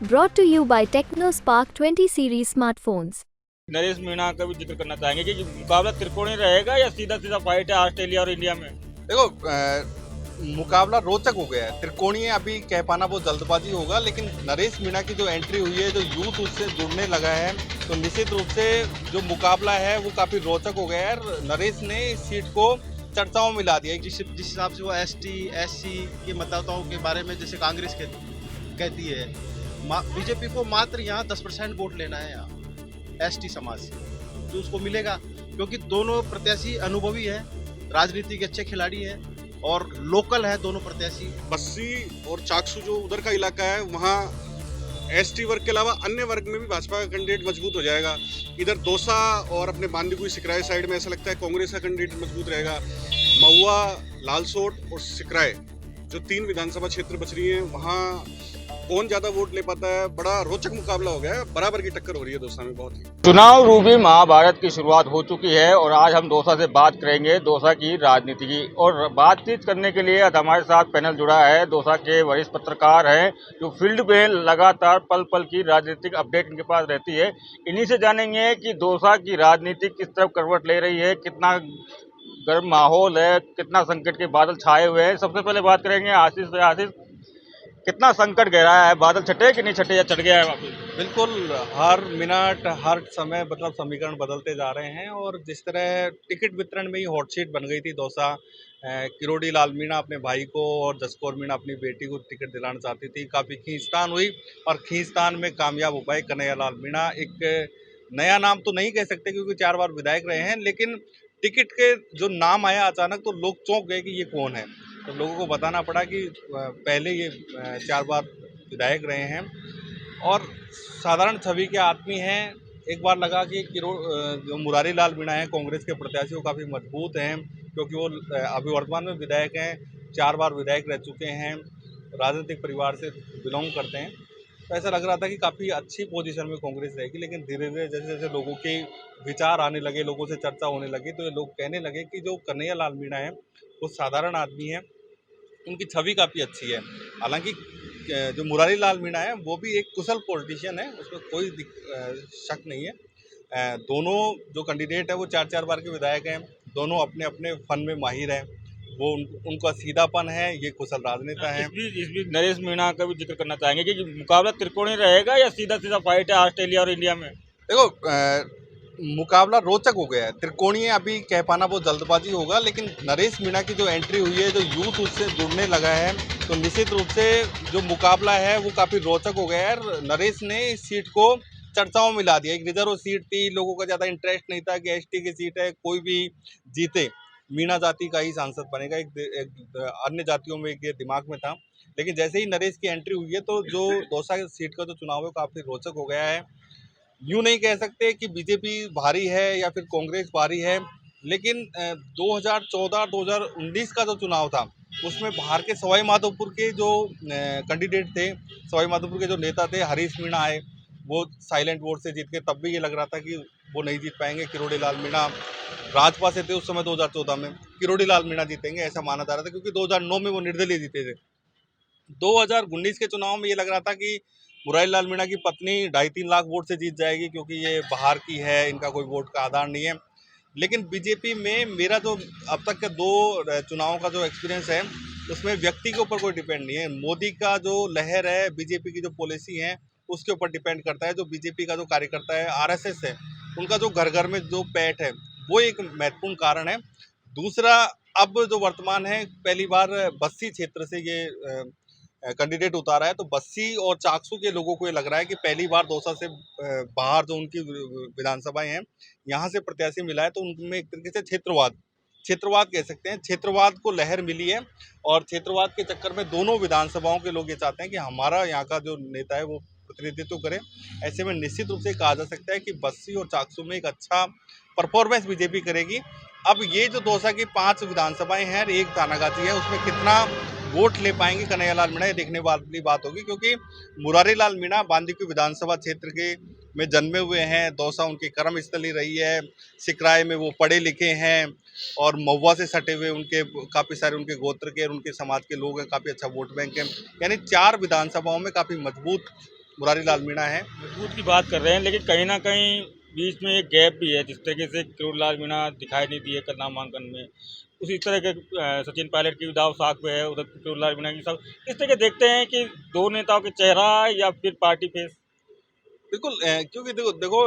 Brought to you by TechnoSpark 20 series smartphones. Naresh Meena का भी जिक्र करना चाहेंगे कि मुकाबला त्रिकोणीय रहेगा या सीधा सीधा फाइट है ऑस्ट्रेलिया और इंडिया में। देखो मुकाबला रोचक हो गया है। त्रिकोणीय अभी कह पाना बहुत जल्दबाजी होगा, लेकिन नरेश मीणा की जो एंट्री हुई है, जो यूथ उससे जुड़ने लगा है, तो निश्चित रूप से जो मुकाबला है वो काफी रोचक हो गया है। नरेश ने इस सीट को चर्चाओं में मिला दिया। जिस हिसाब से वो एसटी एससी के मतदाताओं के बारे में जैसे कांग्रेस कहती है, बीजेपी को मात्र यहाँ 10% वोट लेना है यहाँ एसटी समाज से, जो उसको मिलेगा, क्योंकि दोनों प्रत्याशी अनुभवी हैं, राजनीति के अच्छे खिलाड़ी हैं और लोकल है दोनों प्रत्याशी। बस्सी और चाकसू जो उधर का इलाका है, वहाँ एसटी वर्ग के अलावा अन्य वर्ग में भी भाजपा का कैंडिडेट मजबूत हो जाएगा। इधर दौसा और अपने बांदीकुई सिकराय साइड में ऐसा लगता है कांग्रेस का कैंडिडेट मजबूत रहेगा। महुआ, लालसोट और सिकराय जो 3 विधानसभा क्षेत्र बच रही हैं, वहाँ कौन ज्यादा वोट ले पाता है, बड़ा रोचक मुकाबला हो गया है। बराबर की टक्कर हो रही है दौसा में बहुत ही। चुनाव रूपी महाभारत की शुरुआत हो चुकी है और आज हम दौसा से बात करेंगे दौसा की राजनीति की। और बातचीत करने के लिए आज हमारे साथ पैनल जुड़ा है। दौसा के वरिष्ठ पत्रकार हैं जो फील्ड में लगातार पल पल की राजनीतिक अपडेट इनके पास रहती है। इन्हीं से जानेंगे कि दौसा की राजनीति किस तरफ करवट ले रही है, कितना गर्म माहौल है, कितना संकट के बादल छाए हुए हैं। सबसे पहले बात करेंगे आशीष से। आशीष, कितना संकट गहरा है, बादल छटे कि नहीं छटे या चढ़ गया है वापस? बिल्कुल, हर मिनट हर समय मतलब समीकरण बदलते जा रहे हैं। और जिस तरह टिकट वितरण में ही हॉट सीट बन गई थी दौसा, किरोड़ी लाल मीणा अपने भाई को और जसकौर मीणा अपनी बेटी को टिकट दिलाना चाहती थी। काफ़ी खींचतान हुई और खींचतान में कामयाब हो पाए कन्हैया लाल मीणा। एक नया नाम तो नहीं कह सकते क्योंकि 4 बार विधायक रहे हैं, लेकिन टिकट के जो नाम आया अचानक तो लोग चौंक गए कि ये कौन है। तो लोगों को बताना पड़ा कि पहले ये 4 बार विधायक रहे हैं और साधारण छवि के आदमी हैं। एक बार लगा कि जो मुरारी लाल मीणा हैं कांग्रेस के प्रत्याशी, वो काफ़ी मजबूत हैं क्योंकि वो अभी वर्तमान में विधायक हैं, 4 बार विधायक रह चुके हैं, राजनीतिक परिवार से बिलोंग करते हैं। तो ऐसा लग रहा था कि काफ़ी अच्छी पोजीशन में कांग्रेस रहेगी। लेकिन धीरे धीरे जैसे जैसे लोगों के विचार आने लगे, लोगों से चर्चा होने लगी, तो ये लोग कहने लगे कि जो कन्हैया लाल मीणा है वो साधारण आदमी है, उनकी छवि काफ़ी अच्छी है। हालांकि जो मुरारी लाल मीणा है वो भी एक कुशल पॉलिटिशियन है, उसमें कोई शक नहीं है। दोनों जो कैंडिडेट है वो 4 बार के विधायक हैं, दोनों अपने अपने फन में माहिर हैं। वो उनका सीधापन है, ये कुशल राजनेता है। इस बीच नरेश मीणा का भी जिक्र करना चाहेंगे कि मुकाबला त्रिकोणीय रहेगा या सीधा सीधा फाइट है ऑस्ट्रेलिया और इंडिया में। देखो मुकाबला रोचक हो गया है। त्रिकोणीय अभी कह पाना बहुत जल्दबाजी होगा, लेकिन नरेश मीणा की जो एंट्री हुई है, जो यूथ उससे जुड़ने लगा है, तो निश्चित रूप से जो मुकाबला है वो काफ़ी रोचक हो गया है। नरेश ने इस सीट को चर्चाओं में मिला दिया। एक रिजर्व सीट थी, लोगों का ज़्यादा इंटरेस्ट नहीं था कि एसटी की सीट है, कोई भी जीते मीणा जाति का ही सांसद बनेगा। एक अन्य जातियों में ये दिमाग में था, लेकिन जैसे ही नरेश की एंट्री हुई है तो जो दौसा सीट का जो चुनाव है काफ़ी रोचक हो गया है। यूँ नहीं कह सकते कि बीजेपी भारी है या फिर कांग्रेस भारी है, लेकिन 2014-2019 का जो चुनाव था उसमें बाहर के सवाई माधोपुर के जो कैंडिडेट थे, सवाई माधोपुर के जो नेता थे, हरीश मीणा आए, वो साइलेंट वोट से जीत के। तब भी ये लग रहा था कि वो नहीं जीत पाएंगे। किरोड़ी लाल मीणा राजपा से थे उस समय 2014 में, किरोड़ी लाल मीणा जीतेंगे ऐसा माना जा रहा था क्योंकि 2009 में वो निर्दलीय जीते थे। 2019 के चुनाव में ये लग रहा था कि मुरारी लाल मीणा की पत्नी 2.5-3 लाख वोट से जीत जाएगी क्योंकि ये बाहर की है, इनका कोई वोट का आधार नहीं है। लेकिन बीजेपी में मेरा जो अब तक के 2 चुनावों का जो एक्सपीरियंस है, उसमें व्यक्ति के ऊपर कोई डिपेंड नहीं है। मोदी का जो लहर है, बीजेपी की जो पॉलिसी है, उसके ऊपर डिपेंड करता है। जो बीजेपी का जो कार्यकर्ता है, आरएसएस है, उनका जो घर घर में जो पैठ है, वो एक महत्वपूर्ण कारण है। दूसरा, अब जो वर्तमान है, पहली बार बस्सी क्षेत्र से ये कैंडिडेट उतारा है, तो बस्सी और चाकसू के लोगों को ये लग रहा है कि पहली बार दौसा से बाहर जो उनकी विधानसभाएं हैं, यहाँ से प्रत्याशी मिला है, तो उनमें एक तरीके से क्षेत्रवाद कह सकते हैं, क्षेत्रवाद को लहर मिली है। और क्षेत्रवाद के चक्कर में दोनों विधानसभाओं के लोग ये चाहते हैं कि हमारा यहाँ का जो नेता है वो प्रतिनिधित्व करे। ऐसे में निश्चित रूप से कहा जा सकता है कि बस्सी और चाकसू में एक अच्छा परफॉर्मेंस बीजेपी करेगी। अब ये जो दौसा की 5 विधानसभाएं हैं, एक थानागाजी है, उसमें कितना वोट ले पाएंगे कन्हैया लाल मीणा, ये देखने वाली बात होगी। क्योंकि मुरारी लाल मीणा बांदीकुई विधानसभा क्षेत्र के में जन्मे हुए हैं, दौसा उनकी कर्मस्थली रही है, सिकराय में वो पढ़े लिखे हैं और महुआ से सटे हुए उनके काफ़ी सारे उनके गोत्र के और उनके समाज के लोग हैं, काफ़ी अच्छा वोट बैंक है। यानी 4 विधानसभाओं में काफ़ी मजबूत मुरारी लाल मीणा है। मजबूत की बात कर रहे हैं, लेकिन कहीं ना कहीं बीच में एक गैप भी है। जिस तरीके से किरोड़ीलाल मीणा दिखाई नहीं दिए कल नामांकन में, उसी तरह के सचिन पायलट की दाव साख पे है, उधर किरोड़ीलाल मीणा की सब। किस तरह के देखते हैं कि दो नेताओं के चेहरा या फिर पार्टी फेस? बिल्कुल क्योंकि देखो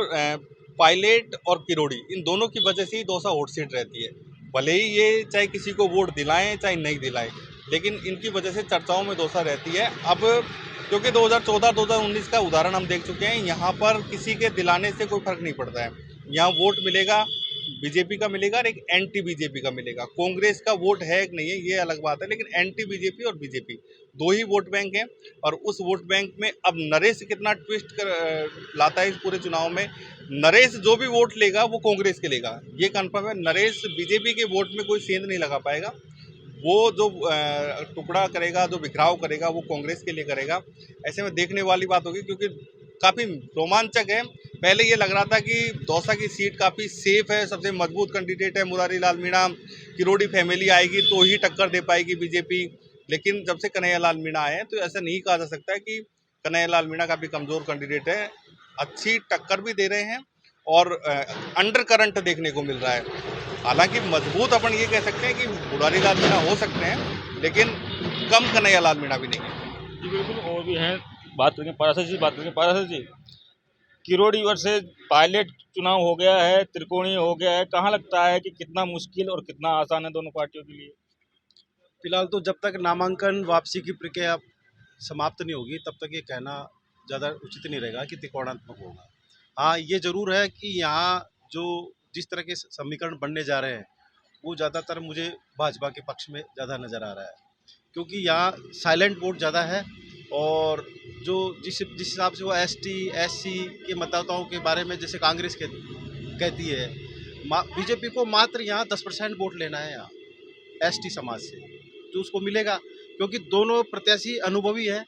पायलट और किरोड़ी इन दोनों की वजह से ही दौसा हॉट सीट रहती है। भले ही ये चाहे किसी को वोट दिलाएं चाहे नहीं दिलाएं, लेकिन इनकी वजह से चर्चाओं में दौसा रहती है। अब क्योंकि 2014-2019 का उदाहरण हम देख चुके हैं, यहाँ पर किसी के दिलाने से कोई फर्क नहीं पड़ता है। यहाँ वोट मिलेगा, बीजेपी का मिलेगा और एक एंटी बीजेपी का मिलेगा। कांग्रेस का वोट है कि नहीं है ये अलग बात है, लेकिन एंटी बीजेपी और बीजेपी दो ही वोट बैंक हैं। और उस वोट बैंक में अब नरेश कितना ट्विस्ट लाता है इस पूरे चुनाव में। नरेश जो भी वोट लेगा वो कांग्रेस के लेगा, ये कन्फर्म है। नरेश बीजेपी के वोट में कोई सेंध नहीं लगा पाएगा। वो जो टुकड़ा करेगा, जो बिखराव करेगा, वो कांग्रेस के लिए करेगा। ऐसे में देखने वाली बात होगी, क्योंकि काफ़ी रोमांचक है। पहले ये लग रहा था कि दौसा की सीट काफ़ी सेफ है, सबसे मजबूत कैंडिडेट है मुरारी लाल मीणा, किरोड़ी फैमिली आएगी तो ही टक्कर दे पाएगी बीजेपी। लेकिन जब से कन्हैया लाल मीणा आए हैं तो ऐसा नहीं कहा जा सकता है कि कन्हैया लाल मीणा काफ़ी कमज़ोर कैंडिडेट है। अच्छी टक्कर भी दे रहे हैं और अंडर करंट देखने को मिल रहा है। हालांकि मजबूत अपन ये कह सकते हैं कि मुरारी लाल मीणा हो सकते हैं, लेकिन कम कन्हैया लाल मीणा भी नहीं है। जी बिल्कुल, और भी हैं। बात करेंगे पाराशर जी, बात करेंगे पाराशर जी। किरोड़ी वर्सेस पायलट चुनाव हो गया है, त्रिकोणीय हो गया है। कहाँ लगता है कि कितना मुश्किल और कितना आसान है दोनों पार्टियों के लिए? फिलहाल तो जब तक नामांकन वापसी की प्रक्रिया समाप्त नहीं होगी तब तक ये कहना ज़्यादा उचित नहीं रहेगा कि त्रिकोणात्मक होगा। हाँ, ये ज़रूर है कि यहाँ जो जिस तरह के समीकरण बनने जा रहे हैं वो ज़्यादातर मुझे भाजपा के पक्ष में ज़्यादा नज़र आ रहा है, क्योंकि यहाँ साइलेंट वोट ज़्यादा है। और जो जिस हिसाब से वो एसटी एससी के मतदाताओं के बारे में जैसे कांग्रेस कहती है, बीजेपी को मात्र यहाँ 10% वोट लेना है यहाँ एसटी समाज से, जो उसको मिलेगा। क्योंकि दोनों प्रत्याशी अनुभवी है,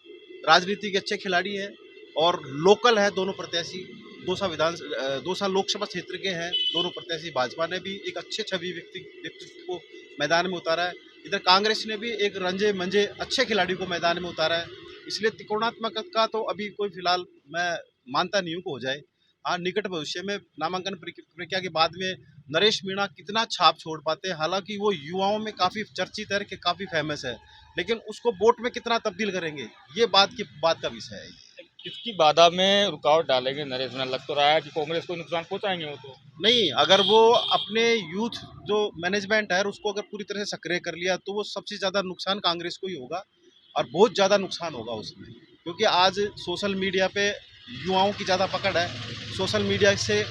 राजनीति के अच्छे खिलाड़ी हैं और लोकल है दोनों प्रत्याशी। दौसा लोकसभा क्षेत्र के हैं दोनों प्रत्याशी। भाजपा ने भी एक अच्छे छवि व्यक्तित्व को मैदान में उतारा है, इधर कांग्रेस ने भी एक रंजे मंजे अच्छे खिलाड़ी को मैदान में उतारा है। इसलिए त्रिकोणात्मक का तो अभी कोई फिलहाल मैं मानता नहीं हूँ कि हो जाए। हाँ, निकट भविष्य में नामांकन प्रक्रिया के बाद में नरेश मीणा कितना छाप छोड़ पाते हैं। हालांकि वो युवाओं में काफ़ी चर्चित है कि काफ़ी फेमस है, लेकिन उसको वोट में कितना तब्दील करेंगे ये बात का विषय है। किसकी बाधा में रुकावट डालेंगे नरेश मीणा? लग तो रहा है कि कांग्रेस को नुकसान पहुंचाएंगे वो तो। नहीं, अगर वो अपने यूथ जो मैनेजमेंट है उसको अगर पूरी तरह से सक्रिय कर लिया तो वो सबसे ज़्यादा नुकसान कांग्रेस को ही होगा और बहुत ज़्यादा नुकसान होगा उसमें। क्योंकि आज सोशल मीडिया पे युवाओं की ज़्यादा पकड़ है। सोशल मीडिया से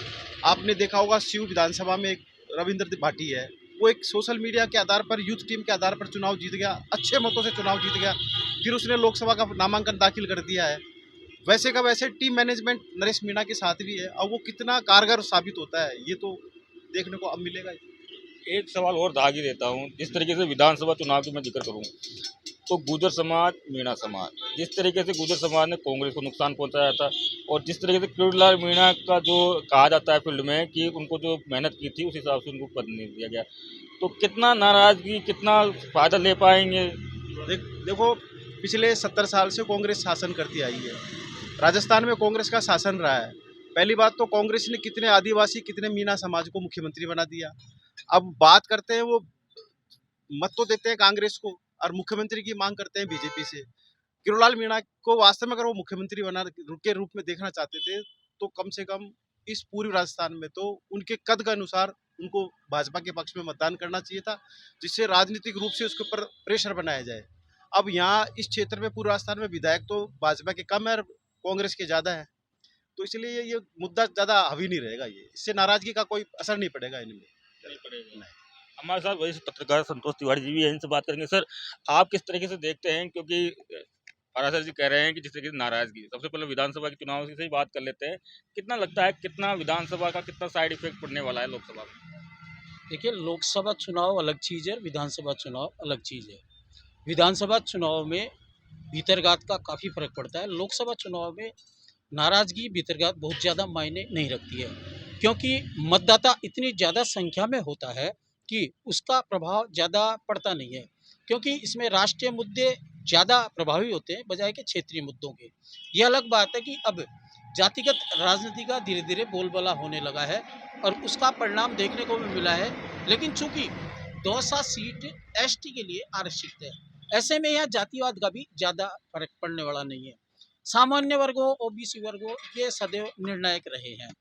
आपने देखा होगा शिव विधानसभा में एक रविंद्र भाटी है, वो एक सोशल मीडिया के आधार पर यूथ टीम के आधार पर चुनाव जीत गया, अच्छे मतों से चुनाव जीत गया, फिर उसने लोकसभा का नामांकन दाखिल कर दिया है। वैसे का वैसे टीम मैनेजमेंट नरेश मीणा के साथ भी है, और वो कितना कारगर साबित होता है ये तो देखने को अब मिलेगा। एक सवाल और दाग ही देता हूँ। जिस तरीके से विधानसभा चुनाव की मैं जिक्र करूँ तो गुर्जर समाज, मीणा समाज, जिस तरीके से गुर्जर समाज ने कांग्रेस को नुकसान पहुंचाया था और जिस तरीके से किरोड़ीलाल मीणा का जो कहा जाता है फील्ड में कि उनको जो मेहनत की थी उस हिसाब से उनको पद नहीं दिया गया, तो कितना नाराजगी, कितना फायदा ले पाएंगे? देखो, पिछले 70 साल से कांग्रेस शासन करती आई है। राजस्थान में कांग्रेस का शासन रहा है। पहली बात तो कांग्रेस ने कितने आदिवासी, कितने मीणा समाज को मुख्यमंत्री बना दिया। अब बात करते हैं, वो मत तो देते हैं कांग्रेस को और मुख्यमंत्री की मांग करते हैं बीजेपी से। किरोड़ीलाल मीणा को वास्तव में अगर वो मुख्यमंत्री बना के रूप में देखना चाहते थे तो कम से कम इस पूर्वी राजस्थान में तो उनके कद के अनुसार उनको भाजपा के पक्ष में मतदान करना चाहिए था, जिससे राजनीतिक रूप से उसके ऊपर प्रेशर बनाया जाए। अब यहाँ इस क्षेत्र में पूर्वी राजस्थान में विधायक तो भाजपा के कम है और कांग्रेस के ज़्यादा है, तो इसलिए ये मुद्दा ज़्यादा हावी नहीं रहेगा। ये इससे नाराजगी का कोई असर नहीं पड़ेगा इनमें। नहीं पड़ेगा। हमारे साथ वरिष्ठ पत्रकार संतोष तिवारी जी भी हैं, इनसे बात करेंगे। सर, आप किस तरीके से देखते हैं, क्योंकि पाराशर जी कह रहे हैं कि जिस तरीके से नाराजगी, सबसे पहले विधानसभा के चुनाव से ही बात कर लेते हैं, कितना लगता है कितना विधानसभा का कितना साइड इफेक्ट पड़ने वाला है लोकसभा में? देखिए, लोकसभा चुनाव अलग चीज़ है, विधानसभा चुनाव अलग चीज़ है। विधानसभा चुनाव में भीतरगात का काफ़ी फर्क पड़ता है। लोकसभा चुनाव में नाराज़गी भीतरगात बहुत ज़्यादा मायने नहीं रखती है, क्योंकि मतदाता इतनी ज़्यादा संख्या में होता है कि उसका प्रभाव ज़्यादा पड़ता नहीं है। क्योंकि इसमें राष्ट्रीय मुद्दे ज़्यादा प्रभावी होते हैं बजाय के क्षेत्रीय मुद्दों के। यह अलग बात है कि अब जातिगत राजनीति का धीरे धीरे बोलबाला होने लगा है और उसका परिणाम देखने को भी मिला है। लेकिन चूंकि दौसा सीट एसटी के लिए आरक्षित है, ऐसे में यहाँ जातिवाद का भी ज़्यादा फर्क पड़ने वाला नहीं है। सामान्य वर्गों, ओबीसी वर्गों ये सदैव निर्णायक रहे हैं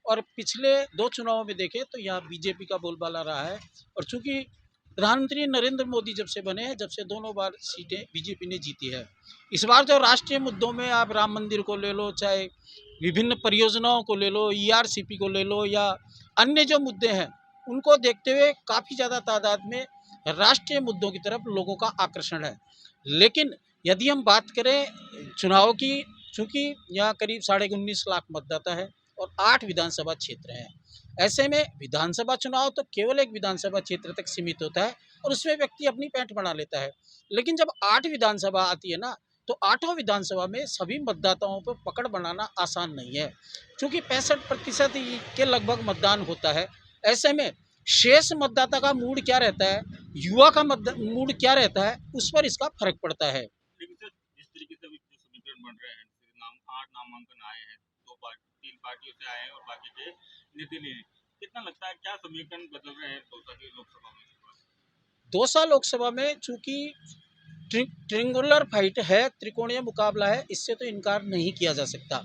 और पिछले 2 चुनावों में देखें तो यहाँ बीजेपी का बोलबाला रहा है। और चूंकि प्रधानमंत्री नरेंद्र मोदी जब से बने हैं, जब से दोनों बार सीटें बीजेपी ने जीती है। इस बार जो राष्ट्रीय मुद्दों में आप राम मंदिर को ले लो, चाहे विभिन्न परियोजनाओं को ले लो, ईआरसीपी को ले लो या अन्य जो मुद्दे हैं, उनको देखते हुए काफ़ी ज़्यादा तादाद में राष्ट्रीय मुद्दों की तरफ लोगों का आकर्षण है। लेकिन यदि हम बात करें चुनाव की, चूँकि यहाँ करीब 19.5 लाख मतदाता है और 8 विधानसभा क्षेत्र हैं, ऐसे में विधानसभा चुनाव तो केवल एक विधानसभा क्षेत्र तक सीमित होता है और उसमें व्यक्ति अपनी पैंठ बना लेता है। लेकिन जब 8 विधानसभा आती है ना, तो 8 विधानसभा में सभी मतदाताओं पर पकड़ बनाना आसान नहीं है, क्योंकि 65% के लगभग मतदान होता है। ऐसे में शेष मतदाता का मूड क्या रहता है, युवा का मूड क्या रहता है, उस पर इसका फर्क पड़ता है। लेकिन सर, जिस तरीके से अभी जो समीकरण बन रहे हैं, नाम 8 नामांकन आए हैं, 3 पार्टियों से आए हैं और बाकी के निर्दलीय हैं, कितना लगता है क्या समीकरण बदल रहे हैं दौसा की लोकसभा में? दौसा लोकसभा में चूंकि ट्रिंगुलर फाइट है, त्रिकोणीय मुकाबला है, इससे तो इनकार नहीं किया जा सकता।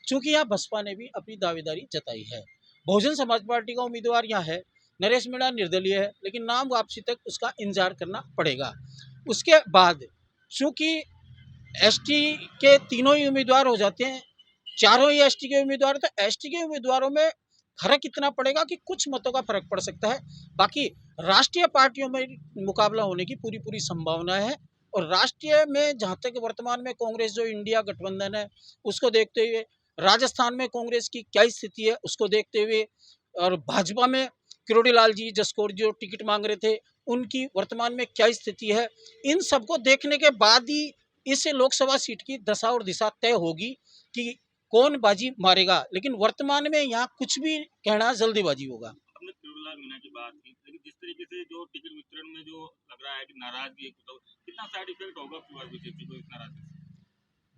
चूंकि यहाँ बसपा ने भी अपनी दावेदारी जताई है। बहुजन समाज पार्टी का उम्मीदवार यहाँ है, नरेश मीणा निर्दलीय है, लेकिन नाम वापसी तक उसका इंतजार करना पड़ेगा। उसके बाद चूंकि एसटी के तीनों ही उम्मीदवार हो जाते हैं, चारों ही एसटी के उम्मीदवार, तो एसटी के उम्मीदवारों में फर्क इतना पड़ेगा कि कुछ मतों का फर्क पड़ सकता है। बाकी राष्ट्रीय पार्टियों में मुकाबला होने की पूरी संभावना है। और राष्ट्रीय में जहाँ तक वर्तमान में कांग्रेस जो इंडिया गठबंधन है उसको देखते हुए, राजस्थान में कांग्रेस की क्या स्थिति है उसको देखते हुए, और भाजपा में किरोड़ीलाल जी जसकौर जो टिकट मांग रहे थे उनकी वर्तमान में क्या स्थिति है, इन सबको देखने के बाद ही इस लोकसभा सीट की दशा और दिशा तय होगी कि कौन बाजी मारेगा। लेकिन वर्तमान में यहाँ कुछ भी कहना जल्दीबाजी होगा। हमने किरोड़ीलाल मीणा की बात की, लेकिन जिस तरीके से जो टिकट वितरण में जो लग रहा है कि नाराजगी, कितना साइड इफेक्ट होगा बीजेपी को इस नाराजगी से?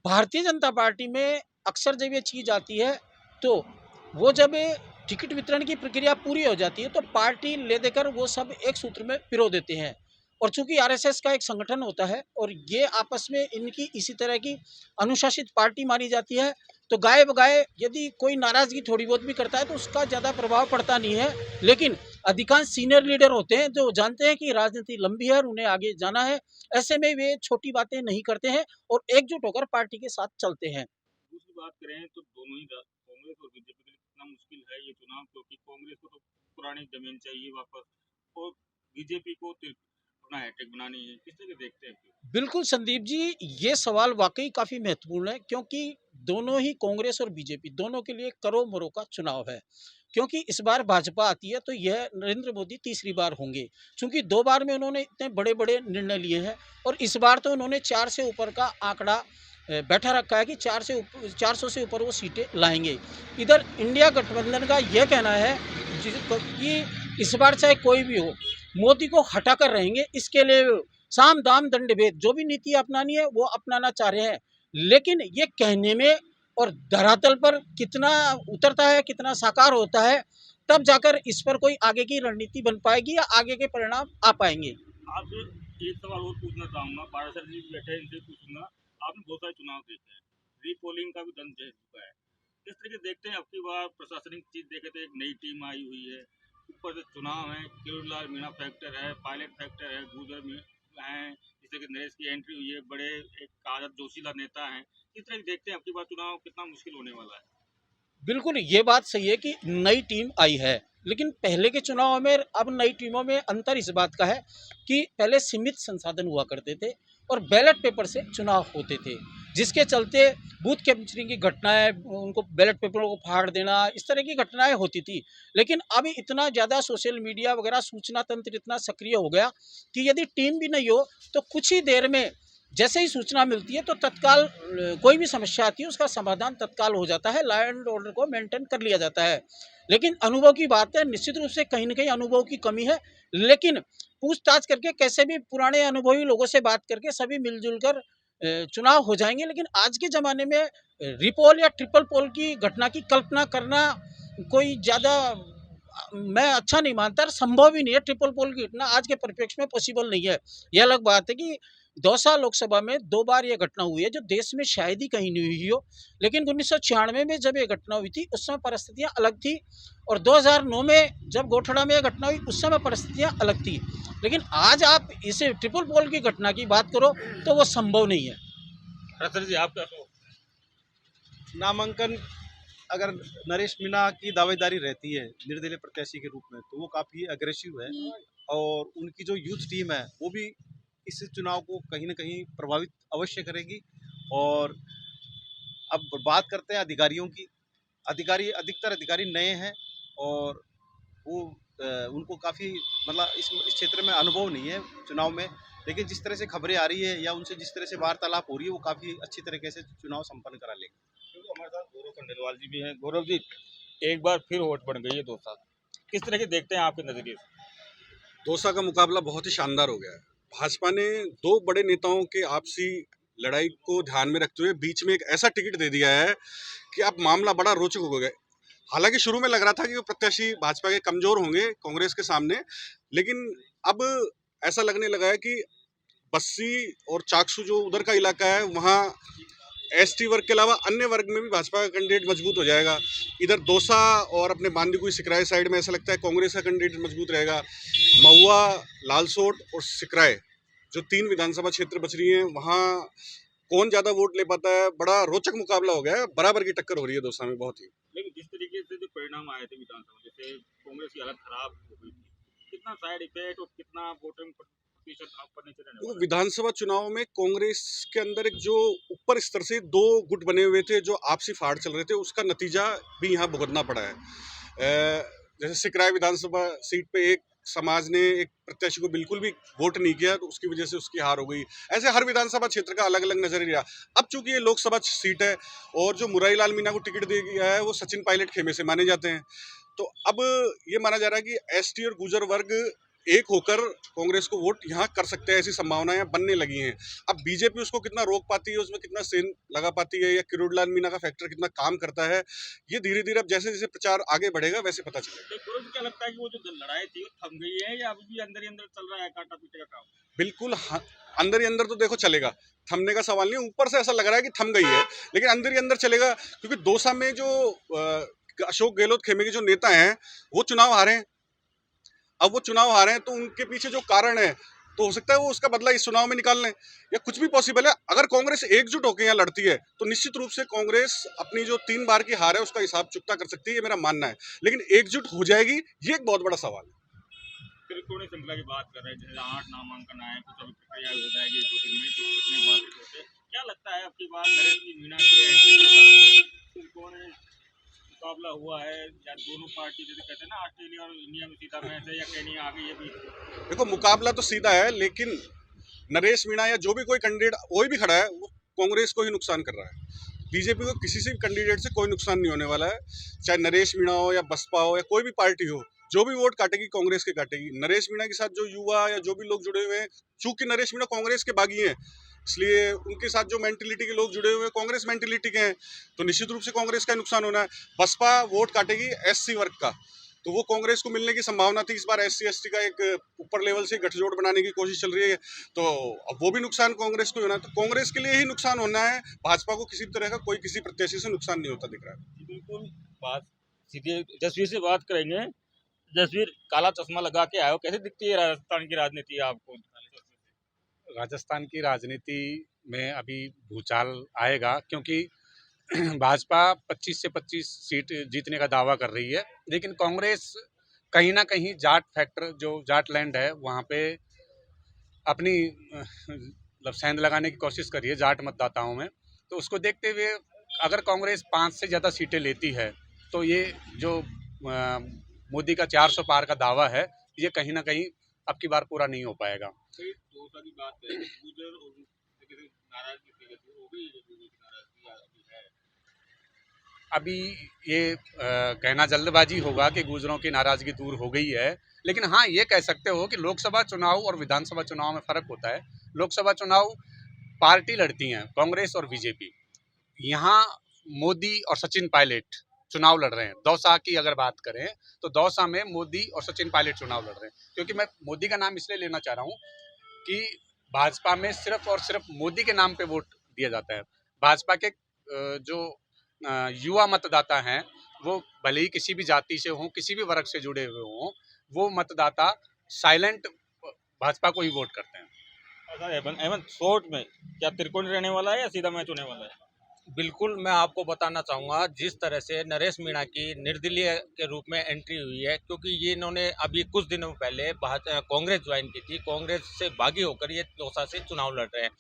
भारतीय जनता पार्टी में अक्सर जब ये चीज़ आती है तो वो जब टिकट वितरण की प्रक्रिया पूरी हो जाती है तो पार्टी ले देकर वो सब एक सूत्र में पिरो देते हैं। और चूंकि आरएसएस का एक संगठन होता है और ये आपस में इनकी इसी तरह की अनुशासित पार्टी मानी जाती है, तो गाए बगाए यदि कोई नाराज़गी थोड़ी बहुत भी करता है तो उसका ज़्यादा प्रभाव पड़ता नहीं है। लेकिन अधिकांश सीनियर लीडर होते हैं जो जानते हैं कि राजनीति लंबी है और उन्हें आगे जाना है, ऐसे में वे छोटी बातें नहीं करते हैं और एकजुट होकर पार्टी के साथ चलते हैं। दूसरी बात करें तो दोनों ही कांग्रेस और बीजेपी के लिए कितना मुश्किल है ये चुनाव, क्योंकि कांग्रेस को तो पुरानी जमीन चाहिए वापस और बीजेपी को अपना हैट्रिक बनानी है। किस तरह देखते हैं? बिल्कुल संदीप जी, ये सवाल वाकई काफ़ी महत्वपूर्ण है, क्योंकि दोनों ही कांग्रेस और बीजेपी दोनों के लिए करो मरो का चुनाव है। क्योंकि इस बार भाजपा आती है तो यह नरेंद्र मोदी तीसरी बार होंगे, क्योंकि 2 बार में उन्होंने इतने बड़े बड़े निर्णय लिए हैं और इस बार तो उन्होंने 4 से ऊपर का आंकड़ा बैठा रखा है कि 400 से ऊपर वो सीटें लाएंगे। इधर इंडिया गठबंधन का यह कहना है कि इस बार चाहे कोई भी हो, मोदी को हटा कर रहेंगे। इसके लिए साम दाम दंड भेद जो भी नीति अपनानी है वो अपनाना चाह रहे हैं। लेकिन ये कहने में और धरातल पर कितना उतरता है, कितना साकार होता है, तब जाकर इस पर कोई आगे की रणनीति बन पाएगी या आगे के परिणाम आ पाएंगे। आपसे एक सवाल और पूछना चाहूँगा, पाराशर जी बैठे हैं, इनसे पूछूंगा। आपने बहुत सारे चुनाव देखे हैं, रीपोलिंग का भी दंड झेल चुका है, किस तरीके देखते हैं? अब की बार प्रशासनिक चीज देखे तो एक नई टीम आई हुई है, ऊपर से चुनाव है, किरोड़ीलाल मीणा फैक्टर है, पायलट फैक्टर है, गुजर में हैं, जिससे कि नरेश की एंट्री हुई है, बड़े एक आदत जोशीला नेता हैं। किस तरह देखते हैं अब की बार चुनाव कितना मुश्किल होने वाला है? बिल्कुल ये बात सही है कि नई टीम आई है, लेकिन पहले के चुनाव में अब नई टीमों में अंतर इस बात का है कि पहले सीमित संसाधन हुआ करते थे और बैलेट पेपर से चुनाव होते थे, जिसके चलते बूथ कैप्चरिंग की घटनाएं, उनको बैलेट पेपरों को फाड़ देना, इस तरह की घटनाएं होती थी। लेकिन अभी इतना ज़्यादा सोशल मीडिया वगैरह सूचना तंत्र इतना सक्रिय हो गया कि यदि टीम भी नहीं हो तो कुछ ही देर में जैसे ही सूचना मिलती है तो तत्काल कोई भी समस्या आती है उसका समाधान तत्काल हो जाता है, लॉ एंड ऑर्डर को मेंटेन कर लिया जाता है। लेकिन अनुभव की बात है, निश्चित रूप से कहीं न कहीं अनुभव की कमी है। लेकिन पूछताछ करके कैसे भी पुराने अनुभवी लोगों से बात करके सभी मिल-जुल कर चुनाव हो जाएँगे। लेकिन आज के ज़माने में रिपोल या ट्रिपल पोल की घटना की कल्पना करना कोई ज़्यादा मैं अच्छा नहीं मानता और संभव ही नहीं है। ट्रिपल पोल की घटना आज के परिप्रेक्ष्य में पॉसिबल नहीं है। ये अलग बात है कि दौसा लोकसभा में 2 बार ये घटना हुई है, जो देश में शायद ही कहीं नहीं हुई हो। लेकिन 1996 में जब ये घटना हुई थी, उस समय परिस्थितियाँ अलग थी और 2009 में जब गोठड़ा में ये घटना हुई, उस समय परिस्थितियाँ अलग थी। लेकिन आज आप इसे ट्रिपल पोल की घटना की बात करो, तो वो संभव नहीं है। सर जी आपका नामांकन अगर नरेश मीणा की दावेदारी रहती है निर्दलीय प्रत्याशी के रूप में, तो वो काफ़ी अग्रेसिव है और उनकी जो यूथ टीम है वो भी इस चुनाव को कहीं न कहीं प्रभावित अवश्य करेगी। और अब बात करते हैं अधिकारियों की। अधिकतर अधिकारी नए हैं और वो उनको काफ़ी मतलब इस क्षेत्र में अनुभव नहीं है चुनाव में। लेकिन जिस तरह से खबरें आ रही है या उनसे जिस तरह से वार्तालाप हो रही है, वो काफ़ी अच्छी तरीके से चुनाव संपन्न करा लेंगे। तो हमारे साथ गौरव खंडेलवाल जी भी हैं। गौरव जी, एक बार फिर वोट बढ़ गई है दौसा, किस तरह के देखते हैं आपके नजरिए से? दौसा का मुकाबला बहुत ही शानदार हो गया है। भाजपा ने दो बड़े नेताओं के आपसी लड़ाई को ध्यान में रखते हुए बीच में एक ऐसा टिकट दे दिया है कि अब मामला बड़ा रोचक हो गया। हालांकि शुरू में लग रहा था कि वो प्रत्याशी भाजपा के कमजोर होंगे कांग्रेस के सामने, लेकिन अब ऐसा लगने लगा है कि बस्सी और चाकसू जो उधर का इलाका है, वहाँ एसटी वर्ग के अलावा अन्य वर्ग में भी भाजपा का कैंडिडेट मजबूत हो जाएगा। इधर दौसा और अपने बांदीकुई सिकराय साइड में ऐसा लगता है कांग्रेस का कैंडिडेट मजबूत रहेगा। महुआ, लालसोट और सिकराय जो 3 विधानसभा क्षेत्र बच रही हैं, वहाँ कौन ज्यादा वोट ले पाता है, बड़ा रोचक मुकाबला हो गया है। बराबर की टक्कर हो रही है दौसा में बहुत ही। लेकिन जिस तरीके से जो परिणाम आए थे विधानसभा, जैसे कांग्रेस की हालत खराब हो गई थी, कितना साइड इफेक्ट और कितना वोटिंग प्रतिशत आप पर नीचे रहने तो वाला विधानसभा चुनाव में कांग्रेस के अंदर एक जो ऊपर स्तर से 2 गुट बने हुए थे, जो आपसी फाड़ चल रहे थे, उसका नतीजा भी यहाँ भुगतना पड़ा है। जैसे सिकराय विधानसभा सीट पे एक समाज ने एक प्रत्याशी को बिल्कुल भी वोट नहीं किया, तो उसकी वजह से उसकी हार हो गई। ऐसे हर विधानसभा क्षेत्र का अलग अलग नजरिया। अब चूंकि ये लोकसभा सीट है और जो मुरारी लाल मीणा को टिकट दिया गया है वो सचिन पायलट खेमे से माने जाते हैं, तो अब ये माना जा रहा है कि एसटी और गुर्जर वर्ग एक होकर कांग्रेस को वोट यहाँ कर सकते हैं, ऐसी संभावनाएं बनने लगी हैं। अब बीजेपी उसको कितना रोक पाती है, उसमें कितना सेन लगा पाती है, या किरोड़ी लाल मीणा का फैक्टर कितना काम करता है, ये धीरे धीरे अब जैसे जैसे प्रचार आगे बढ़ेगा वैसे पता चलेगा। है? गुरु जी, क्या लगता है कि वो जो लड़ाई थी वो थम गई है या अभी भी अंदर ही अंदर चल रहा है काटा पीटे का काम? बिल्कुल अंदर ही अंदर तो देखो चलेगा, थमने का सवाल नहीं। ऊपर से ऐसा लग रहा है कि थम गई है, लेकिन अंदर ही अंदर चलेगा, क्योंकि दौसा में जो अशोक गहलोत खेमे के जो नेता हैं वो चुनाव हारे हैं। अब वो चुनाव हारे हैं तो उनके पीछे जो कारण है, तो हो सकता है वो उसका बदला इस चुनाव में निकाल लें, या कुछ भी पॉसिबल है। अगर कांग्रेस एकजुट होकर यहाँ लड़ती है तो निश्चित रूप से कांग्रेस अपनी जो 3 बार की हार है उसका हिसाब चुकता कर सकती है, ये मेरा मानना है। लेकिन एकजुट हो जाएगी, ये एक बहुत बड़ा सवाल है। त्रिकोणीय श्रृंखला की बात कर रहे हैं, जैसे 8 नामांकन आए, कुछ अभी प्रक्रिया हो जाएगी 2 दिन में, कुछ कितने बाधित होते, क्या लगता है आपकी बात नरेश की मीणा की एंट्री के साथ त्रिकोणीय मुकाबला हुआ है, या दोनों पार्टी जैसे कहते हैं ना ऑस्ट्रेलिया और इंडिया में सीधा मैच है, या केनिया आ गई है भी? देखो मुकाबला तो सीधा है, लेकिन नरेश मीणा या जो भी कोई कैंडिडेट कोई भी खड़ा है वो कांग्रेस को ही नुकसान कर रहा है। बीजेपी को किसी से भी कैंडिडेट से कोई नुकसान नहीं होने वाला है, चाहे नरेश मीणा हो या बसपा हो या कोई भी पार्टी हो। जो भी वोट काटेगी कांग्रेस के काटेगी। नरेश मीणा के साथ जो युवा या जो भी लोग जुड़े हुए हैं, चूंकि नरेश मीणा कांग्रेस के बागी हैं, इसलिए उनके साथ जो मेंटेलिटी के लोग जुड़े हुए हैं कांग्रेस मेंटेलिटी के हैं, तो निश्चित रूप से कांग्रेस का नुकसान होना है। बसपा वोट काटेगी एससी वर्ग का, तो वो कांग्रेस को मिलने की संभावना थी। इस बार एससी एसटी का एक ऊपर लेवल से गठजोड़ बनाने की कोशिश चल रही है, तो अब वो भी नुकसान कांग्रेस को होना है। तो कांग्रेस के लिए ही नुकसान होना है, भाजपा को किसी तरह का कोई किसी प्रत्याशी से नुकसान नहीं होता दिख रहा है। बिल्कुल। बात सीधे जसवीर से बात करेंगे। जसवीर, काला चश्मा लगा के आए हो, कैसे दिखती है राजस्थान की राजनीति आपको? राजस्थान की राजनीति में अभी भूचाल आएगा, क्योंकि भाजपा 25 से 25 सीट जीतने का दावा कर रही है, लेकिन कांग्रेस कहीं ना कहीं जाट फैक्टर, जो जाट लैंड है, वहाँ पे अपनी सेंध लगाने की कोशिश कर रही है जाट मतदाताओं में। तो उसको देखते हुए अगर कांग्रेस 5 से ज़्यादा सीटें लेती है, तो ये जो मोदी का 400 पार का दावा है, ये कहीं ना कहीं अब की बार पूरा नहीं हो पाएगा। दौसा की बात है, गुर्जर और नाराजगी हो गई, नाराजगी है। अभी ये कहना जल्दबाजी होगा कि गुर्जरों की नाराज़गी दूर हो गई है, लेकिन हाँ, ये कह सकते हो कि लोकसभा चुनाव और विधानसभा चुनाव में फ़र्क होता है। लोकसभा चुनाव पार्टी लड़ती हैं, कांग्रेस और बीजेपी। यहाँ मोदी और सचिन पायलट चुनाव लड़ रहे हैं। दौसा की अगर बात करें तो दौसा में मोदी और सचिन पायलट चुनाव लड़ रहे हैं। क्योंकि मैं मोदी का नाम इसलिए लेना चाह रहा हूँ कि भाजपा में सिर्फ और सिर्फ मोदी के नाम पे वोट दिया जाता है। भाजपा के जो युवा मतदाता हैं, वो भले ही किसी भी जाति से हों, किसी भी वर्ग से जुड़े हुए हों, वो मतदाता साइलेंट भाजपा को ही वोट करते हैं। अच्छा हेमंत, शॉर्ट में क्या त्रिकोण रहने वाला है या सीधा मैच होने वाला है? बिल्कुल, मैं आपको बताना चाहूँगा जिस तरह से नरेश मीणा की निर्दलीय के रूप में एंट्री हुई है, क्योंकि ये इन्होंने अभी कुछ दिनों पहले कांग्रेस ज्वाइन की थी। कांग्रेस से बागी होकर ये दौसा से चुनाव लड़ रहे हैं।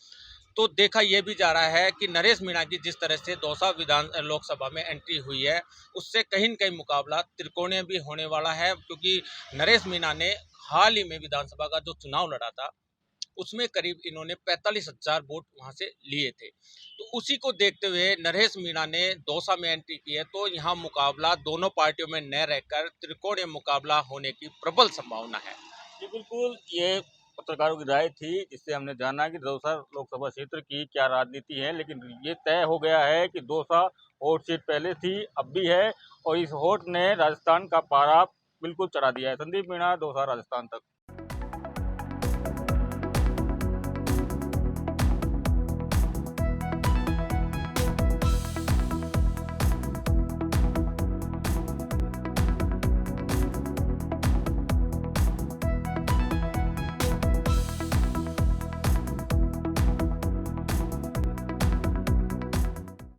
तो देखा ये भी जा रहा है कि नरेश मीणा की जिस तरह से दौसा लोकसभा में एंट्री हुई है, उससे कहीं न कहीं मुकाबला त्रिकोणीय भी होने वाला है, क्योंकि नरेश मीणा ने हाल ही में विधानसभा का जो चुनाव लड़ा था, उसमें करीब इन्होंने 45,000 वोट वहां से लिए थे। तो उसी को देखते हुए नरेश मीणा ने दौसा में एंट्री की है, तो यहाँ मुकाबला दोनों पार्टियों में न रहकर त्रिकोणीय मुकाबला होने की प्रबल संभावना है। जी बिल्कुल, ये पत्रकारों की राय थी जिससे हमने जाना कि दौसा लोकसभा क्षेत्र की क्या राजनीति है, लेकिन ये तय हो गया है कि दौसा हॉट सीट पहले थी, अब भी है, और इस हॉट ने राजस्थान का पारा बिल्कुल चढ़ा दिया है। संदीप मीणा, दौसा, राजस्थान तक।